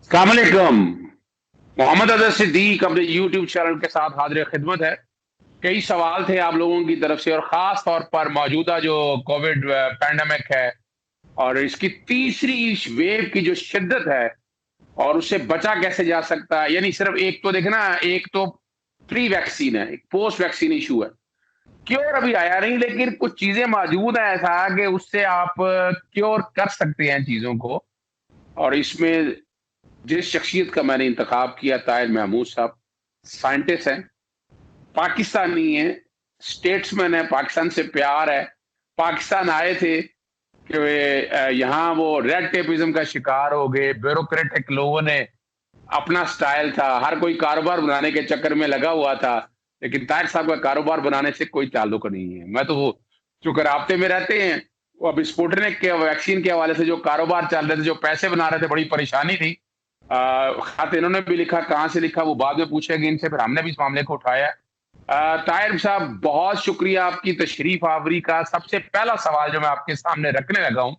अस्सलाम वालेकुम। मोहम्मद अदर सिद्दीक अपने यूट्यूब चैनल के साथ हाजिर खिदमत है। कई सवाल थे आप लोगों की तरफ से और ख़ास तौर पर मौजूदा जो कोविड पैंडेमिक है और इसकी तीसरी वेव की जो शिद्दत है और उससे बचा कैसे जा सकता है। यानी सिर्फ़ एक तो देखें ना, एक तो प्री वैक्सीन है, एक पोस्ट वैक्सीन इश्यू है। क्योर अभी आया नहीं, लेकिन कुछ चीज़ें मौजूद हैं ऐसा कि उससे आप क्योर कर सकते हैं चीज़ों को। और इसमें जिस शख्सियत का मैंने इंतखाब किया, ताहिर महमूद साहब, साइंटिस्ट हैं, पाकिस्तानी हैं, स्टेट्समैन है, पाकिस्तान से प्यार है। पाकिस्तान आए थे कि यहाँ वो रेड टेपिज्म का शिकार हो गए, ब्यूरोक्रेटिक लोगों ने अपना स्टाइल था, हर कोई कारोबार बनाने के चक्कर में लगा हुआ था, लेकिन ताहिर साहब का कारोबार बनाने से कोई ताल्लुक नहीं है। मैं तो वो चूँकि राब्ते में रहते हैं, वो अब स्पुतनिक के वैक्सीन के हवाले से जो कारोबार चल रहे थे, जो पैसे बना रहे थे, बड़ी परेशानी थी। खत इन्होंने भी लिखा, कहाँ से लिखा वो बाद में पूछेंगे इनसे, फिर हमने भी इस मामले को उठाया। ताहिर साहब, बहुत शुक्रिया आपकी तशरीफ आवरी का। सबसे पहला सवाल जो मैं आपके सामने रखने लगा हूँ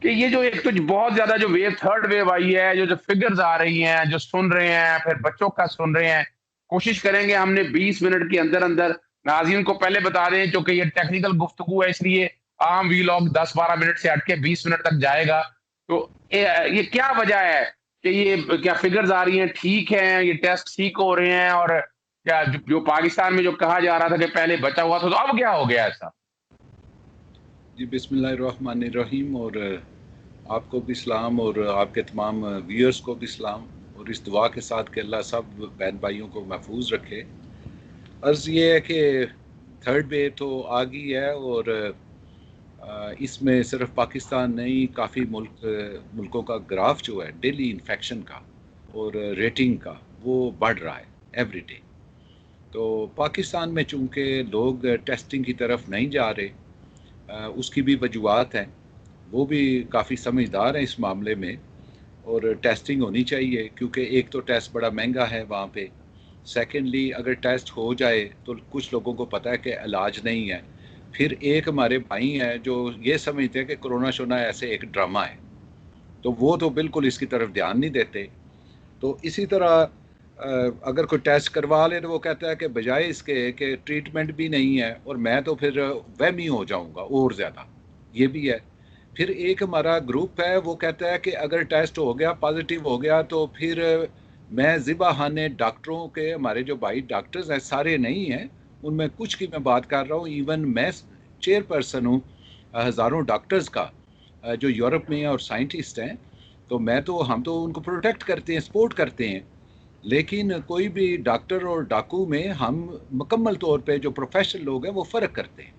कि ये जो एक तो बहुत ज्यादा जो वेव, थर्ड वेव आई है, जो जो फिगर्स आ रही हैं, जो सुन रहे हैं, फिर बच्चों का सुन रहे हैं, कोशिश करेंगे हमने 20 मिनट के अंदर अंदर नाज़रीन को पहले बता दें, क्योंकि ये टेक्निकल गुफ्तगू है, इसलिए आम वीलॉग 10-12 मिनट से हट के 20 मिनट तक जाएगा। तो ये क्या वजह है कि ये क्या फिगर्स आ रही हैं, ठीक हैं, ये टेस्ट ठीक हो रहे हैं, और क्या जो पाकिस्तान में जो कहा जा रहा था कि पहले बचा हुआ था, तो अब क्या हो गया ऐसा? जी बिस्मिल्लाहिर्रहमानिर्रहीम। और आपको भी सलाम और आपके तमाम व्यूअर्स को भी सलाम, और इस दुआ के साथ कि अल्लाह सब बहन भाइयों को महफूज रखे। अर्ज़ ये है कि थर्ड वेव तो आ गई है और इसमें सिर्फ पाकिस्तान नहीं, काफ़ी मुल्कों का ग्राफ जो है डेली इन्फेक्शन का और रेटिंग का वो बढ़ रहा है एवरी डे। तो पाकिस्तान में चूँकि लोग टेस्टिंग की तरफ नहीं जा रहे, उसकी भी वजूहत हैं। वो भी काफ़ी समझदार हैं इस मामले में, और टेस्टिंग होनी चाहिए क्योंकि एक तो टेस्ट बड़ा महंगा है वहाँ पे। सेकेंडली, अगर टेस्ट हो जाए तो कुछ लोगों को पता है कि इलाज नहीं है। फिर एक हमारे भाई हैं जो ये समझते हैं कि कोरोना शोना ऐसे एक ड्रामा है, तो वो तो बिल्कुल इसकी तरफ ध्यान नहीं देते। तो इसी तरह अगर कोई टेस्ट करवा ले तो वो कहता है कि बजाय इसके कि ट्रीटमेंट भी नहीं है और मैं तो फिर वहमी हो जाऊंगा और ज़्यादा, ये भी है। फिर एक हमारा ग्रुप है, वो कहता है कि अगर टेस्ट हो गया, पॉजिटिव हो गया, तो फिर मैं ज़िबाहाने डॉक्टरों के, हमारे जो भाई डॉक्टर्स हैं सारे नहीं हैं, उनमें कुछ की मैं बात कर रहा हूँ, इवन मैं चेयरपर्सन हूँ हज़ारों डॉक्टर्स का जो यूरोप में हैं और साइंटिस्ट हैं। तो हम तो उनको प्रोटेक्ट करते हैं, सपोर्ट करते हैं, लेकिन कोई भी डॉक्टर और डाकू में हम मुकम्मल तौर पे जो प्रोफेशनल लोग हैं वो फ़र्क करते हैं।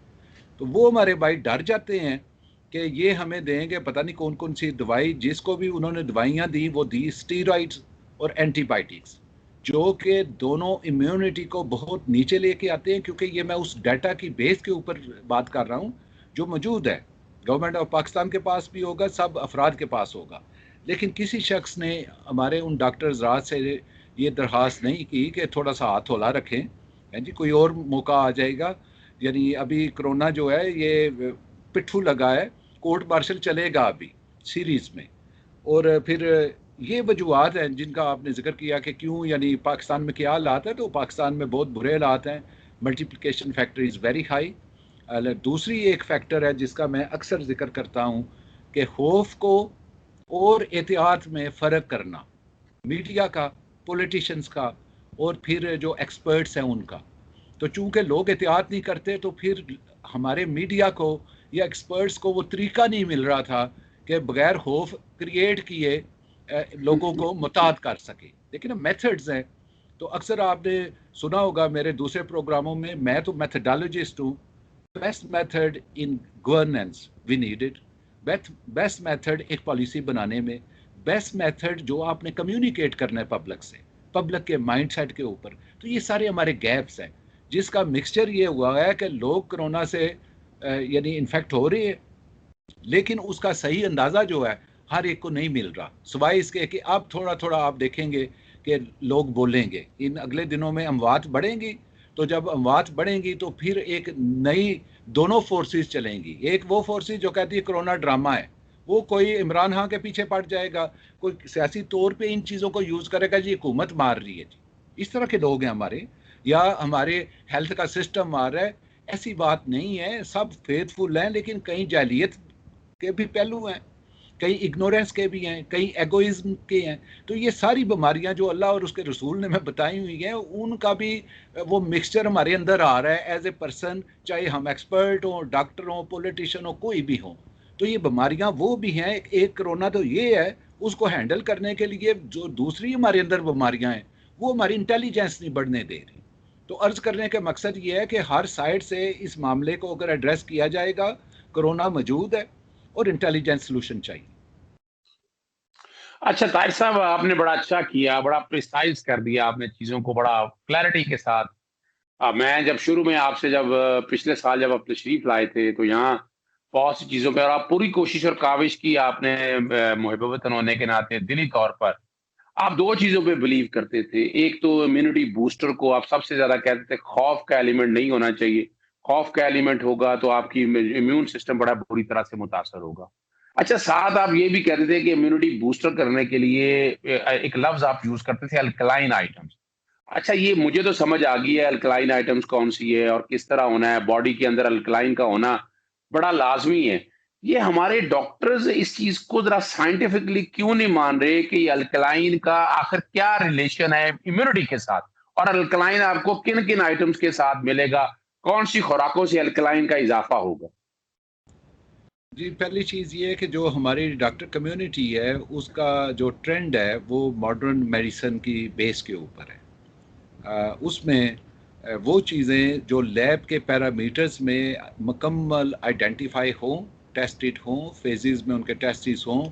तो वो हमारे भाई डर जाते हैं कि ये हमें देंगे पता नहीं कौन कौन सी दवाई, जिसको भी उन्होंने दवाइयाँ दी वो दी स्टीरॉइड्स और एंटीबायोटिक्स, जो कि दोनों इम्यूनिटी को बहुत नीचे लेके आते हैं। क्योंकि ये मैं उस डाटा की बेस के ऊपर बात कर रहा हूँ जो मौजूद है, गवर्नमेंट ऑफ पाकिस्तान के पास भी होगा, सब अफराद के पास होगा। लेकिन किसी शख्स ने हमारे उन डॉक्टर्स राज से ये दरख्वास्त नहीं की कि थोड़ा सा हाथ हौला रखें, हैं जी, कोई और मौका आ जाएगा। यानी अभी कोरोना जो है ये पिट्ठू लगा है, कोर्ट मार्शल चलेगा अभी सीरीज़ में। और फिर ये वजूहत हैं जिनका आपने जिक्र किया कि क्यों, यानी पाकिस्तान में क्या हालात है, तो पाकिस्तान में बहुत बुरे हालात हैं। Multiplication factor is very high. दूसरी एक फैक्टर है जिसका मैं अक्सर जिक्र करता हूँ कि खौफ को और एहतियात में फ़र्क करना, मीडिया का, पॉलिटिशियंस का, और फिर जो एक्सपर्ट्स हैं उनका। तो चूंकि लोग एहतियात नहीं करते, तो फिर हमारे मीडिया को या एक्सपर्ट्स को वो तरीका नहीं मिल रहा था कि बगैर खौफ क्रिएट किए लोगों को मुताद कर सके। लेकिन मेथड्स हैं, तो अक्सर आपने सुना होगा मेरे दूसरे प्रोग्रामों में, मैं तो मेथडोलॉजिस्ट हूँ। Best method in governance we needed, best method एक पॉलिसी बनाने में, बेस्ट मेथड जो आपने कम्युनिकेट करना है पब्लिक से, पब्लिक के माइंडसेट के ऊपर। तो ये सारे हमारे गैप्स हैं, जिसका मिक्सचर ये हुआ है कि लोग कोरोना से यानी इन्फेक्ट हो रहे हैं, लेकिन उसका सही अंदाज़ा जो है हर एक को नहीं मिल रहा, सिवाय इसके कि अब थोड़ा थोड़ा आप देखेंगे कि लोग बोलेंगे। इन अगले दिनों में अमवात बढ़ेंगी, तो जब अमवात बढ़ेंगी तो फिर एक नई दोनों फोर्सेस चलेंगी। एक वो फोर्सेस जो कहती है कोरोना ड्रामा है, वो कोई इमरान खान के पीछे पड़ जाएगा, कोई सियासी तौर पे इन चीज़ों को यूज़ करेगा जी हुकूमत मार रही है जी, इस तरह के लोग हैं हमारे, या हमारे हेल्थ का सिस्टम मार रहा है। ऐसी बात नहीं है, सब फेथफुल हैं, लेकिन कहीं जालियत के भी पहलू हैं, कई इग्नोरेंस के भी हैं, कई एगोइज्म के हैं। तो ये सारी बीमारियां जो अल्लाह और उसके रसूल ने मैं बताई हुई हैं, उनका भी वो मिक्सचर हमारे अंदर आ रहा है एज ए पर्सन, चाहे हम एक्सपर्ट हों, डॉक्टर हों, पॉलिटिशियन हो, कोई भी हो। तो ये बीमारियां वो भी हैं। एक कोरोना तो ये है, उसको हैंडल करने के लिए जो दूसरी हमारे अंदर बीमारियां हैं, वो हमारी इंटेलिजेंस नहीं बढ़ने दे रही। तो अर्ज करने का मकसद ये है कि हर साइड से इस मामले को अगर एड्रेस किया जाएगा, कोरोना मौजूद है और इंटेलिजेंट सोल्यूशन चाहिए। अच्छा ताहिर साहब, आपने बड़ा अच्छा किया, बड़ा प्रिसाइज कर दिया आपने चीज़ों को बड़ा क्लैरिटी के साथ। मैं जब शुरू में आपसे जब पिछले साल जब आप तशरीफ़ लाए थे, तो यहाँ बहुत सी चीज़ों पे और आप पूरी कोशिश और काविश की आपने, मुहिब वतन होने के नाते दिली तौर पर आप 2 चीज़ों पे बिलीव करते थे। एक तो इम्यूनिटी बूस्टर को आप सबसे ज़्यादा कहते थे, खौफ का एलिमेंट नहीं होना चाहिए। खौफ का एलिमेंट होगा तो आपकी इम्यून सिस्टम बड़ा बुरी तरह से मुतासर होगा। अच्छा, साथ आप ये भी कहते थे कि इम्यूनिटी बूस्टर करने के लिए एक लफ्ज़ आप यूज़ करते थे, अल्कलाइन आइटम्स। अच्छा, ये मुझे तो समझ आ गई है अल्कलाइन आइटम्स कौन-सी है और किस तरह होना है, बॉडी के अंदर अल्कलाइन का होना बड़ा लाज़मी है। ये हमारे डॉक्टर्स इस चीज़ को ज़रा साइंटिफिकली क्यों नहीं मान रहे कि ये अल्कलाइन का आखिर क्या रिलेशन है इम्यूनिटी के साथ? और अल्कलाइन आपको किन-किन आइटम्स के साथ मिलेगा? कौन-सी खुराकों से अल्कलाइन का इज़ाफ़ा होगा? जी, पहली चीज़ ये है कि जो हमारी डॉक्टर कम्युनिटी है, उसका जो ट्रेंड है, वो मॉडर्न मेडिसिन की बेस के ऊपर है। उसमें वो चीज़ें जो लैब के पैरामीटर्स में मुकम्मल आइडेंटिफाई हों, टेस्टेड हों, फेजेस में उनके टेस्टिस हों,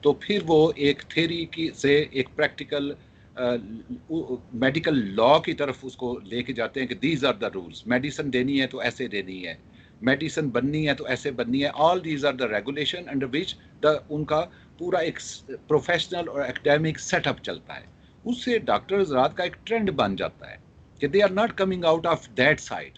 तो फिर वो एक थ्योरी की से एक प्रैक्टिकल मेडिकल लॉ की तरफ उसको लेके जाते हैं कि these are the rules, medicine देनी है तो ऐसे देनी है, मेडिसिन बननी है तो ऐसे बननी है, all these are the regulation under which the उनका पूरा एक प्रोफेशनल और एकेडमिक सेटअप चलता है। उससे डॉक्टर हज़रात का एक ट्रेंड बन जाता है कि they are not coming out of that side.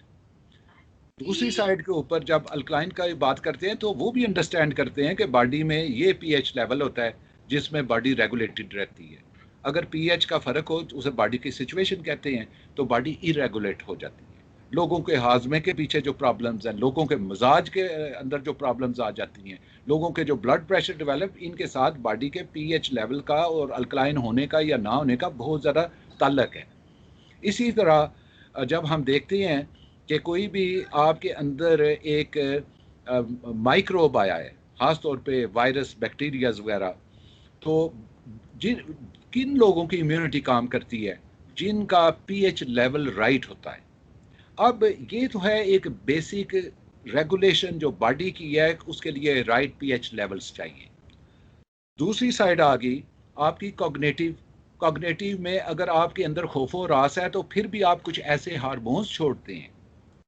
दूसरी साइड के ऊपर जब अल्कलाइन का बात करते हैं, तो वो भी अंडरस्टैंड करते हैं कि बॉडी में ये पीएच लेवल होता है जिसमें बॉडी रेगुलेटेड रहती है। अगर पीएच का फ़र्क हो तो उसे बॉडी की सिचुएशन कहते हैं, तो बॉडी इरेगुलेट हो जाती है। लोगों के हाजमे के पीछे जो प्रॉब्लम्स हैं, लोगों के मिजाज के अंदर जो प्रॉब्लम्स आ जाती हैं, लोगों के जो ब्लड प्रेशर डेवलप, इनके साथ बॉडी के पीएच लेवल का और अल्कलाइन होने का या ना होने का बहुत ज़्यादा ताल्लुक है। इसी तरह जब हम देखते हैं कि कोई भी आपके अंदर एक माइक्रोब आया है, ख़ास तौर पे वायरस, बैक्टीरियाज वगैरह, तो जिन किन लोगों की इम्यूनिटी काम करती है, जिनका पीएच लेवल राइट होता है। अब ये तो है एक बेसिक रेगुलेशन जो बॉडी की है, उसके लिए राइट पीएच लेवल्स चाहिए। दूसरी साइड आ गई आपकी कॉग्निटिव। कॉग्निटिव में अगर आपके अंदर खौफो रास है, तो फिर भी आप कुछ ऐसे हार्मोन्स छोड़ते हैं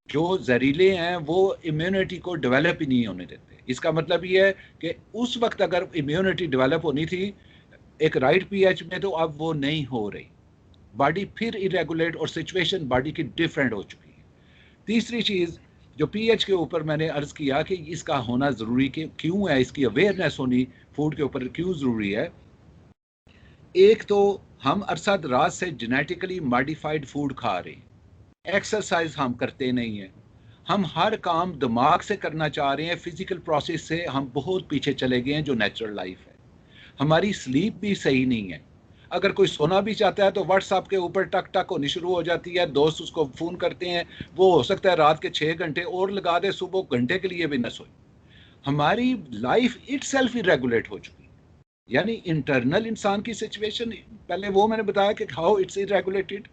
जो जहरीले हैं, वो इम्यूनिटी को डेवलप ही नहीं होने देते। इसका मतलब ये है कि उस वक्त अगर इम्यूनिटी डेवलप होनी थी एक राइट पीएच में, तो अब वो नहीं हो रही। बॉडी फिर इरेगुलेट और सिचुएशन बॉडी की डिफरेंट हो चुकी है। तीसरी चीज़ जो पीएच के ऊपर मैंने अर्ज़ किया कि इसका होना ज़रूरी कि क्यों है, इसकी अवेयरनेस होनी फूड के ऊपर क्यों ज़रूरी है। एक तो हम अरसा दराज से जेनेटिकली मॉडिफाइड फूड खा रहे हैं, एक्सरसाइज हम करते नहीं हैं, हम हर काम दिमाग से करना चाह रहे हैं, फिजिकल प्रोसेस से हम बहुत पीछे चले गए हैं जो नेचुरल लाइफ है। हमारी स्लीप भी सही नहीं है। अगर कोई सोना भी चाहता है तो व्हाट्सएप के ऊपर टक टक होनी शुरू हो जाती है, दोस्त उसको फ़ोन करते हैं, वो हो सकता है रात के 6 घंटे और लगा दे, सुबह घंटे के लिए भी न सोए। हमारी life it self he regulate हो चुकी है। यानी इंटरनल इंसान की सिचुएशन, पहले वो मैंने बताया कि हाउ इट्स इरेगुलेटेड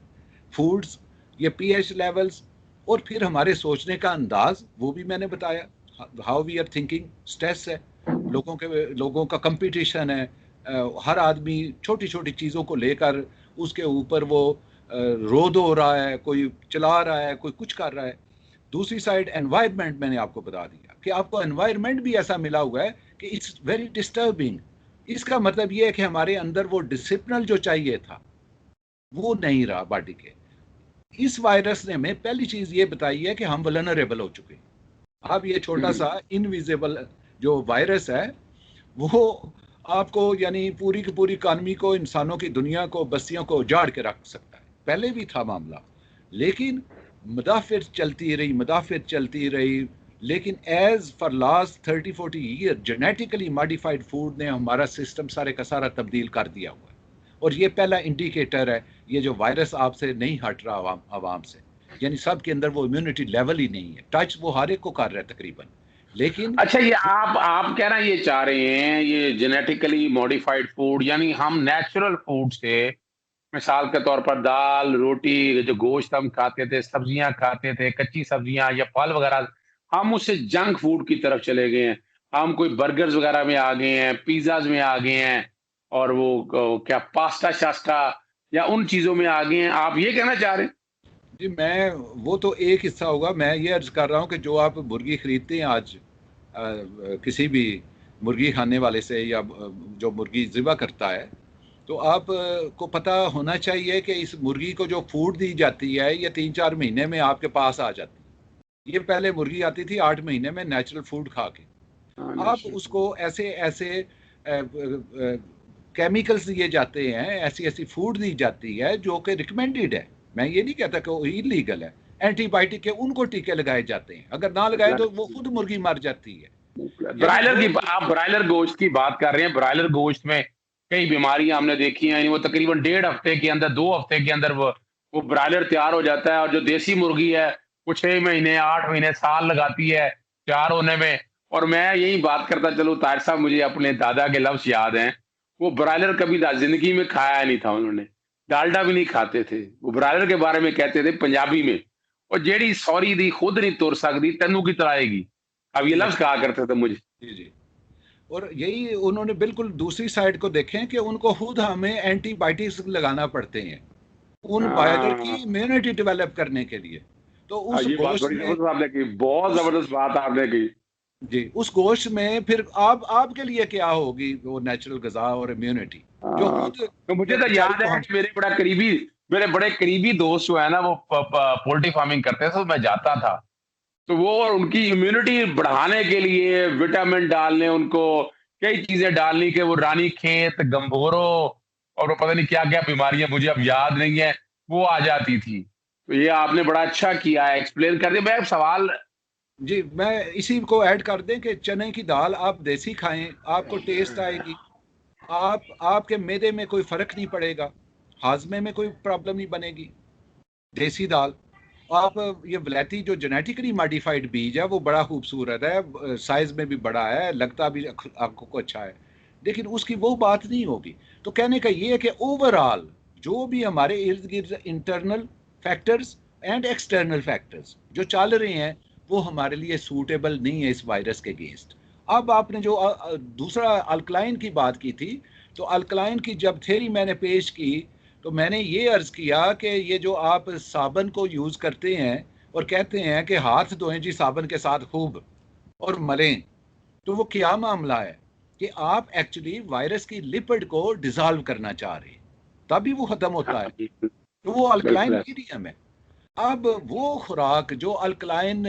फूड्स, ये पीएच लेवल्स, और फिर हमारे सोचने का अंदाज, वो भी मैंने बताया, how we are thinking, stress है, लोगों का कंपटीशन है, हर आदमी छोटी छोटी चीज़ों को लेकर उसके ऊपर वो रोद हो रहा है, कोई चला रहा है, कोई कुछ कर रहा है। दूसरी साइड एनवायरनमेंट, मैंने आपको बता दिया कि आपको एनवायरनमेंट भी ऐसा मिला हुआ है कि इट्स वेरी डिस्टर्बिंग। इसका मतलब ये है कि हमारे अंदर वो डिसिप्लिन जो चाहिए था वो नहीं रहा बॉडी के। इस वायरस ने हमें पहली चीज ये बताई है कि हम वल्नरेबल हो चुके हैं। अब ये छोटा सा इनविजिबल जो वायरस है, वो आपको यानी पूरी की पूरी इकानमी को, इंसानों की दुनिया को, बस्तियों को उजाड़ के रख सकता है। पहले भी था मामला, लेकिन मुदाफ़िर चलती रही, मुदाफ़िर चलती रही। लेकिन as for last 30-40 year genetically modified food ने हमारा सिस्टम सारे का सारा तब्दील कर दिया हुआ है। और ये पहला इंडिकेटर है, ये जो वायरस आपसे नहीं हट रहा आवाम से, यानी सब के अंदर वो इम्यूनिटी लेवल ही नहीं है। टच वो हर एक को कर रहा है तकरीबन, लेकिन अच्छा, ये आप कहना ये चाह रहे हैं ये जेनेटिकली मॉडिफाइड फूड यानी हम नेचुरल फूड से, मिसाल के तौर पर दाल रोटी, जो गोश्त हम खाते थे, सब्जियां खाते थे, कच्ची सब्जियां या फल वगैरह, हम उससे जंक फूड की तरफ चले गए हैं। हम कोई बर्गर्स वगैरह में आ गए हैं, पिज्जाज में आ गए हैं, और वो क्या पास्ता शास्ता या उन चीजों में आ गए हैं। आप ये कहना चाह रहे हैं? जी मैं, वो तो एक हिस्सा होगा। मैं ये अर्ज कर रहा हूँ कि जो आप मुर्गी खरीदते हैं आज किसी भी मुर्गी खाने वाले से, या जो मुर्गी ज़िबा करता है, तो आप को पता होना चाहिए कि इस मुर्गी को जो फूड दी जाती है ये 3-4 महीने में आपके पास आ जाती है। ये पहले मुर्गी आती थी 8 महीने में नेचुरल फूड खा के। हाँ, आप नेचुरल उसको ऐसे ऐसे केमिकल्स दिए जाते हैं, ऐसी ऐसी फूड दी जाती है जो कि रिकमेंडेड है। मैं ये नहीं कहता कि वो इलीगल है। एंटीबायोटिक के उनको टीके लगाए जाते हैं, अगर ना लगाए तो वो खुद मुर्गी मर जाती है। यानी ब्रायलर जो की, आप ब्रायलर गोश्त की बात कर रहे हैं। ब्रायलर गोश्त में कई बीमारियां हमने देखी हैं। यानी वो तकरीबन 1.5 हफ्ते के अंदर, 2 हफ्ते के अंदर वो ब्रायलर तैयार हो जाता है। और जो देसी मुर्गी है वो 6 महीने, 8 महीने, साल लगाती है तैयार होने में। और मैं यही बात करता चलूं ताहिर साहब, मुझे अपने दादा के लफ्ज याद हैं। वो ब्रायलर कभी जिंदगी में खाया नहीं था उन्होंने, डालडा भी नहीं खाते थे। वो ब्रायलर के बारे में कहते थे पंजाबी में, और जेड़ी सॉरी दी खुद नहीं तुर सकती तेनू की तराएगी। अब ये लफ्ज कहा करते थे मुझे। जी जी। और यही उन्होंने बिल्कुल दूसरी साइड को देखें कि उनको खुद हमें एंटीबायोटिक्स लगाना पड़ते हैं उन बायलर की हाँ, इम्यूनिटी डेवलप करने के लिए। तो उस ये बात गोश्त बड़ी में, जबरदस्त आपने की, बहुत उस जबरदस्त बात आपने की। जी, उस गोश्त में फिर आप आपके लिए क्या होगी वो नेचुरल गज़ा और इम्यूनिटी जो हाँ, खुद तो मुझे तो बेचारी याद को है हम। कि मेरे बड़े करीबी दोस्त जो है ना, वो पोल्ट्री फार्मिंग करते थे, तो मैं जाता था। तो वो और उनकी इम्यूनिटी बढ़ाने के लिए विटामिन डालने उनको, कई चीजें डालनी, के वो रानी खेत, गंभोरो, और वो पता नहीं क्या क्या बीमारियां मुझे अब याद नहीं है, वो आ जाती थी। तो ये आपने बड़ा अच्छा किया है, एक्सप्लेन कर दिया। मैं अब सवाल। जी, मैं इसी को ऐड कर दें कि चने की दाल आप देसी खाएं, आपको टेस्ट आएगी। आप आपके मैदे में कोई फर्क नहीं पड़ेगा, हाजमे में कोई प्रॉब्लम नहीं बनेगी। देसी दाल, आप ये वलैती जो जेनेटिकली मॉडिफाइड बीज है वो बड़ा खूबसूरत है, साइज में भी बड़ा है, लगता भी आंखों को अच्छा है, लेकिन उसकी वो बात नहीं होगी। तो कहने का ये है कि ओवरऑल जो भी हमारे इर्द गिर्द internal factors and external factors जो चल रहे हैं वो हमारे लिए सूटेबल नहीं है इस वायरस के अगेंस्ट। अब आपने जो दूसरा अल्कलाइन की बात की थी, तो अल्कलाइन की जब थ्योरी मैंने पेश की, तो मैंने ये अर्ज किया कि ये जो आप साबन को यूज़ करते हैं और कहते हैं कि हाथ धोएं जी साबन के साथ खूब और मलें, तो वो क्या मामला है कि आप एक्चुअली वायरस की लिपिड को डिसॉल्व करना चाह रहे हैं, तभी वो खत्म होता है। तो वो अल्कलाइन बिल्कुल। मीडियम है। अब वो खुराक जो अल्कलाइन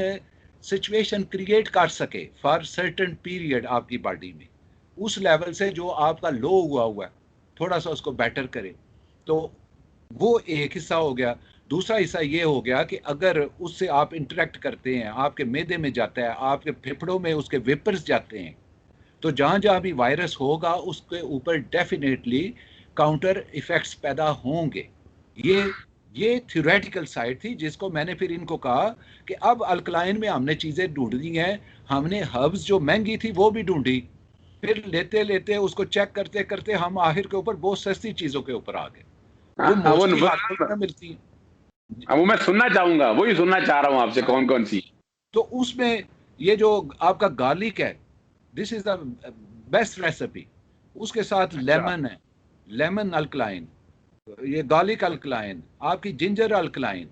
सिचुएशन क्रिएट कर सके फॉर सर्टेन पीरियड आपकी बॉडी में, उस लेवल से जो आपका लो हुआ है, थोड़ा सा उसको बेटर करे, तो वो एक हिस्सा हो गया। दूसरा हिस्सा ये हो गया कि अगर उससे आप इंटरेक्ट करते हैं, आपके मैदे में जाता है, आपके फेफड़ों में उसके वेपर्स जाते हैं, तो जहाँ जहाँ भी वायरस होगा उसके ऊपर डेफिनेटली काउंटर इफेक्ट्स पैदा होंगे। ये ये थ्योरेटिकल साइड थी जिसको मैंने फिर इनको कहा कि अब अल्कलाइन में हमने चीज़ें ढूंढनी हैं। हमने हर्ब्स जो महंगी थी वो भी ढूंढी, फिर लेते लेते उसको चेक करते करते हम आखिर के ऊपर बहुत सस्ती चीज़ों के ऊपर आ गए, हाँ, वो हाँ, मोस्टली हार्वेस्ट में मिलती हैं। वो मैं सुनना चाहूंगा, वही सुनना चाह रहा हूँ आपसे, हाँ, कौन कौन सी। तो उसमें ये जो आपका गार्लिक है, this is the best recipe. उसके साथ अच्छा। लेमन है, लेमन अल्कलाइन, ये गार्लिक अल्कलाइन, आपकी जिंजर अल्कलाइन,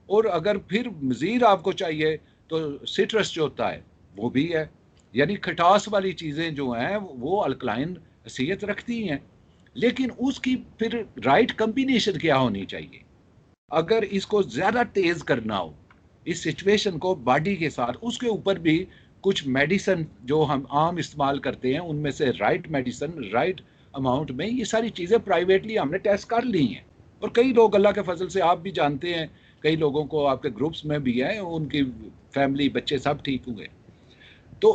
और अगर फिर मज़ीद आपको चाहिए तो सिट्रस जो होता है वो भी है। यानी खटास वाली चीज़ें जो हैं वो अल्कलाइन हैसियत रखती हैं, लेकिन उसकी फिर राइट कम्बिनेशन क्या होनी चाहिए। अगर इसको ज़्यादा तेज़ करना हो इस सिचुएशन को बॉडी के साथ, उसके ऊपर भी कुछ मेडिसिन जो हम आम इस्तेमाल करते हैं उनमें से राइट मेडिसिन राइट अमाउंट में, ये सारी चीज़ें प्राइवेटली हमने टेस्ट कर ली हैं। और कई लोग, अल्लाह के फजल से आप भी जानते हैं, कई लोगों को आपके ग्रुप्स में भी हैं, उनकी फैमिली बच्चे सब ठीक हुए। तो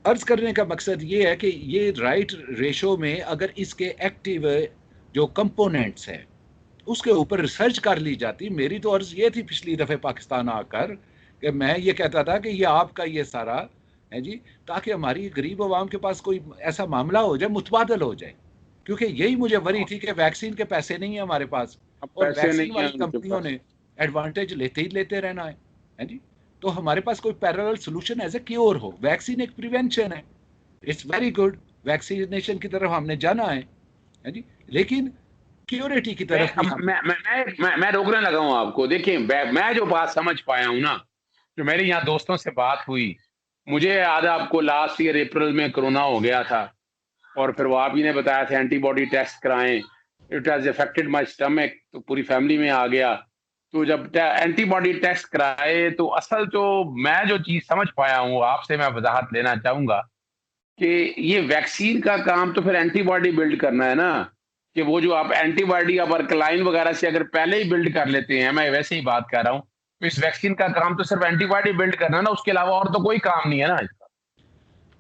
अर्ज करने का मकसद ये है कि ये राइट रेशो में अगर इसके एक्टिव जो कंपोनेंट्स हैं उसके ऊपर रिसर्च कर ली जाती। मेरी तो अर्ज ये थी पिछली दफ़े पाकिस्तान आकर कि मैं ये कहता था कि ये आपका ये सारा है जी, ताकि हमारी गरीब आवाम के पास कोई ऐसा मामला हो जाए, मुतबादल हो जाए, क्योंकि यही मुझे वरी थी कि वैक्सीन के पैसे नहीं है हमारे पास, अब और पैसे वैक्सीन नहीं है वाली उनके कंपनियों पास। ने एडवांटेज लेते ही लेते रहना है जी। तो हमारे पास कोई parallel solution as a cure हो। वैक्सीन एक प्रिवेंशन है, इट्स वेरी गुड, वैक्सीनेशन की तरफ हमने जाना है जी, लेकिन क्योरिटी की तरफ भी हम। मैं रोकने लगा हूँ आपको। देखिए, मैं जो बात समझ पाया हूँ ना, जो मेरी यहाँ दोस्तों से बात हुई, मुझे याद है आपको लास्ट ईयर अप्रैल में कोरोना हो गया था, और फिर वो आप ही ने बताया था एंटीबॉडी टेस्ट कराएं, it has affected my stomach, तो पूरी फैमिली में आ गया। तो जब एंटीबॉडी टेस्ट कराए तो असल जो मैं जो चीज समझ पाया हूँ, आपसे मैं वजाहत लेना चाहूंगा कि ये वैक्सीन का काम तो फिर एंटीबॉडी बिल्ड करना है ना, कि वो जो आप एंटीबॉडी आप अल्कलाइन वगैरह से अगर पहले ही बिल्ड कर लेते हैं, मैं वैसे ही बात कर रहा हूँ, तो इस वैक्सीन का काम तो सिर्फ एंटीबॉडी बिल्ड करना है ना, उसके अलावा और तो कोई काम नहीं है ना इसका।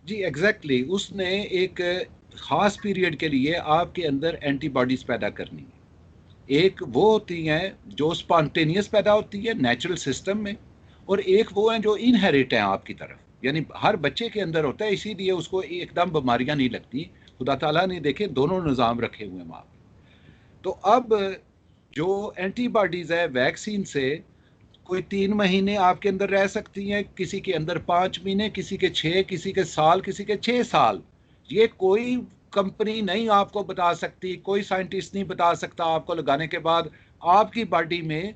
जी एग्जैक्टली exactly, उसने एक खास पीरियड के लिए आपके अंदर एंटीबॉडीज पैदा करनी है। एक वो होती हैं जो स्पॉन्टेनियस पैदा होती है नेचुरल सिस्टम में, और एक वो हैं जो इनहेरिट हैं आपकी तरफ, यानी हर बच्चे के अंदर होता है, इसीलिए उसको एकदम बीमारियां नहीं लगती। खुदा ताला ने देखे दोनों निज़ाम रखे हुए हैं वहाँ पे। तो अब जो एंटीबॉडीज़ है वैक्सीन से, कोई 3 महीने आपके अंदर रह सकती हैं, किसी के अंदर 5 महीने, किसी के 6, किसी के साल, किसी के 6 साल। ये कोई कंपनी नहीं आपको बता सकती, कोई साइंटिस्ट नहीं बता सकता आपको लगाने के बाद आपकी बॉडी में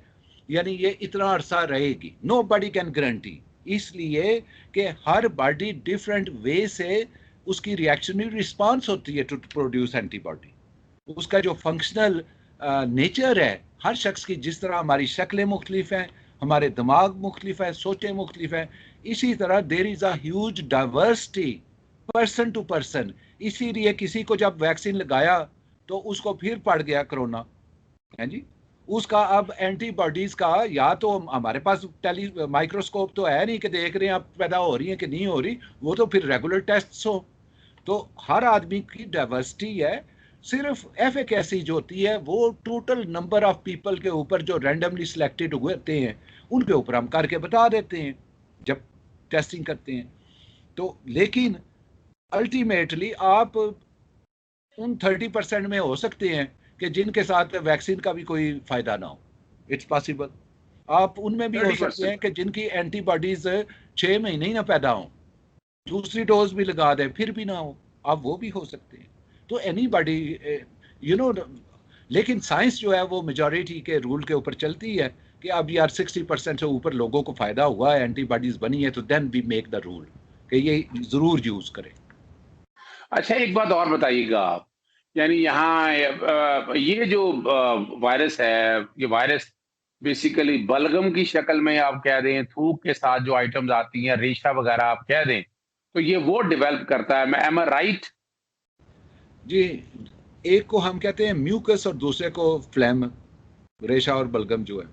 यानी ये इतना अरसा रहेगी। नो बडी कैन गारंटी, इसलिए कि हर बॉडी डिफरेंट वे से उसकी रिएक्शनरी रिस्पांस होती है टू प्रोड्यूस एंटीबॉडी। उसका जो फंक्शनल नेचर है, हर शख्स की जिस तरह हमारी शक्लें मुख्तलिफ हैं, हमारे दिमाग मुख्तलिफ है, सोचें मुख्तलिफ हैं, इसी तरह there is a huge diversity person to person. इसीलिए किसी को जब वैक्सीन लगाया तो उसको फिर पड़ गया कोरोना है जी, उसका अब एंटीबॉडीज का, या तो हमारे पास टेली माइक्रोस्कोप तो है नहीं कि देख रहे हैं अब पैदा हो रही है कि नहीं हो रही, वो तो फिर रेगुलर टेस्ट हो। तो हर आदमी की डाइवर्सिटी है। सिर्फ एफिकेसी जो होती है वो टोटल नंबर ऑफ पीपल के ऊपर जो रैंडमली सिलेक्टेड हुए होते हैं उनके ऊपर हम करके बता देते हैं जब टेस्टिंग करते हैं। तो लेकिन अल्टीमेटली आप उन 30% में हो सकते हैं कि जिनके साथ वैक्सीन का भी कोई फायदा ना हो, इट्स पॉसिबल। आप उनमें भी हो थर्टी सकते परसेंट हैं कि जिनकी एंटीबॉडीज 6 महीने ही ना पैदा हो, दूसरी डोज भी लगा दे फिर भी ना हो, आप वो भी हो सकते हैं। तो एनी बॉडी यू नो, लेकिन साइंस जो है वो मेजॉरिटी के रूल के ऊपर चलती है कि अब यार 60% से ऊपर लोगों को फायदा हुआ है, एंटीबॉडीज बनी है, तो then we make the rule कि ये जरूर यूज करें। अच्छा, एक बात और बताइएगा आप, यानी यहाँ ये जो वायरस है, ये वायरस बेसिकली बलगम की शक्ल में आप कह दें, थूक के साथ जो आइटम्स आती हैं, रेशा वगैरह आप कह दें, तो ये वो डेवलप करता है। मैं एम आई राइट? जी, एक को हम कहते हैं म्यूकस और दूसरे को फ्लैम, रेशा और बलगम जो है।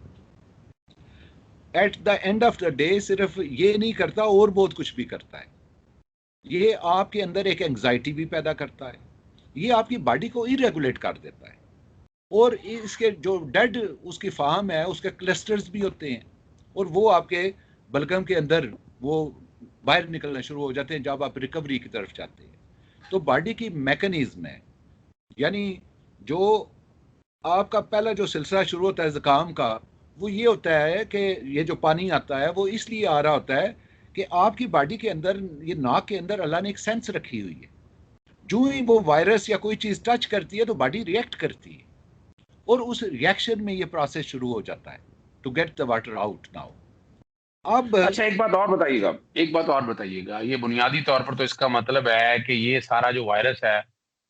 At the end of the day सिर्फ ये नहीं करता, और बहुत कुछ भी करता है। ये आपके अंदर एक एंग्जाइटी भी पैदा करता है, ये आपकी बॉडी को इरेगुलेट कर देता है, और इसके जो डेड उसकी फार्म है उसके क्लस्टर्स भी होते हैं, और वो आपके बलगम के अंदर वो बाहर निकलना शुरू हो जाते हैं जब आप रिकवरी की तरफ जाते हैं। तो बॉडी की मैकेनिज्म है, यानी जो आपका पहला जो सिलसिला शुरू होता है ज़ुकाम का, वो ये होता है कि ये जो पानी आता है वो इसलिए आ रहा होता है कि आपकी बॉडी के अंदर, ये नाक के अंदर अल्लाह ने एक सेंस रखी हुई है, जो ही वो वायरस या कोई चीज़ टच करती है तो बॉडी रिएक्ट करती है, और उस रिएक्शन में ये प्रोसेस शुरू हो जाता है to get the water out now. अब अच्छा, एक बात और बताइएगा, ये बुनियादी तौर पर तो इसका मतलब है कि ये सारा जो वायरस है,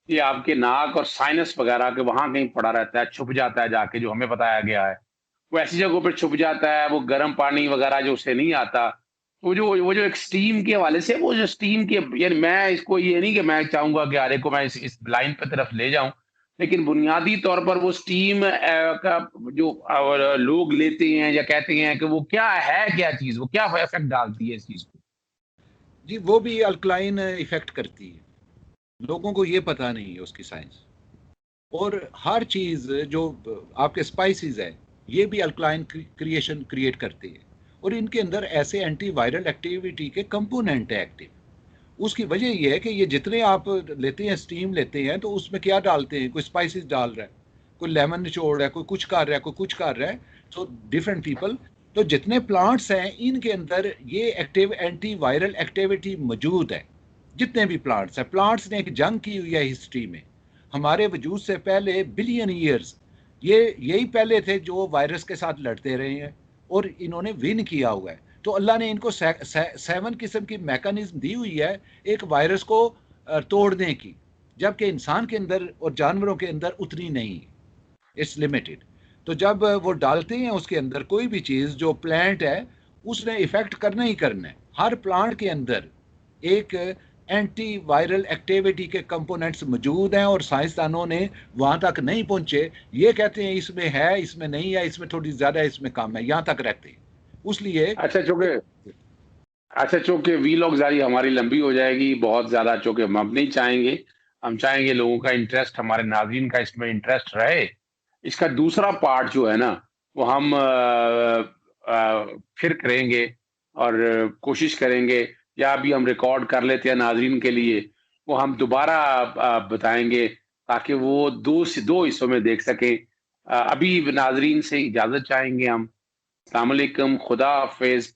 ये आपके नाक और साइनस वगैरह के वहां कहीं पड़ा रहता है, छुप जाता है जाके, जो हमें बताया गया है। वो ऐसी जगहों पर छुप जाता है, वो गर्म पानी वगैरह जो उससे नहीं आता, वो जो एक स्टीम के हवाले से, वो जो स्टीम के, यानी मैं इसको ये नहीं कि मैं चाहूंगा कि आरे को मैं इस लाइन पे तरफ ले जाऊं, लेकिन बुनियादी तौर पर वो स्टीम का जो और लोग लेते हैं या कहते हैं कि वो क्या है, क्या चीज, वो क्या इफेक्ट डालती है इस चीज को। जी वो भी अल्कलाइन इफेक्ट करती है, लोगों को ये पता नहीं है उसकी साइंस। और हर चीज़ जो आपके स्पाइसेस है, ये भी अल्कलाइन क्रिएशन क्रिएट करती है, और इनके अंदर ऐसे एंटीवायरल एक्टिविटी के कंपोनेंट है एक्टिव। उसकी वजह यह है कि ये जितने आप लेते हैं, स्टीम लेते हैं, तो उसमें क्या डालते हैं, कोई स्पाइसेस डाल रहा है, कोई लेमन निचोड़ रहा है, कोई कुछ कर रहा है, कोई कुछ कर रहा है, सो डिफरेंट पीपल। तो जितने प्लांट्स हैं इनके अंदर ये एक्टिव एंटी वायरल एक्टिविटी मौजूद है। जितने भी प्लांट्स हैं, प्लांट्स ने एक जंग की हुई है हिस्ट्री में, हमारे वजूद से पहले बिलियन ईयर्स। ये यही पहले थे जो वायरस के साथ लड़ते रहे हैं, और इन्होंने विन किया हुआ है। तो अल्लाह ने इनको 7 किस्म की मैकेनिज्म दी हुई है एक वायरस को तोड़ने की, जबकि इंसान के अंदर और जानवरों के अंदर उतनी नहीं, इट्स लिमिटेड। तो जब वो डालते हैं उसके अंदर कोई भी चीज़, जो प्लांट है उसने इफेक्ट करना ही करना है। हर प्लांट के अंदर एक एंटी वायरल एक्टिविटी के कंपोनेंट्स मौजूद हैं, और साइंसदानों ने वहां तक नहीं पहुंचे। ये कहते हैं इसमें है, इसमें नहीं है, इसमें थोड़ी ज़्यादा है, इसमें कम है, यहाँ तक रहते हैं। उसलिए अच्छा चूंकि अच्छा चूंकि वीलॉग जारी हमारी लंबी हो जाएगी बहुत ज्यादा, चूंकि हम नहीं चाहेंगे, हम चाहेंगे लोगों का इंटरेस्ट, हमारे नाज़रीन का इसमें इंटरेस्ट रहे। इसका दूसरा पार्ट जो है ना, वो हम फिर करेंगे, और कोशिश करेंगे, या अभी हम रिकॉर्ड कर लेते हैं नाज़रीन के लिए, वो हम दोबारा बताएंगे, ताकि वो दो हिस्सों में देख सकें। अभी नाज़रीन से इजाज़त चाहेंगे हम। अस्सलाम वालेकुम, खुदा हाफिज़।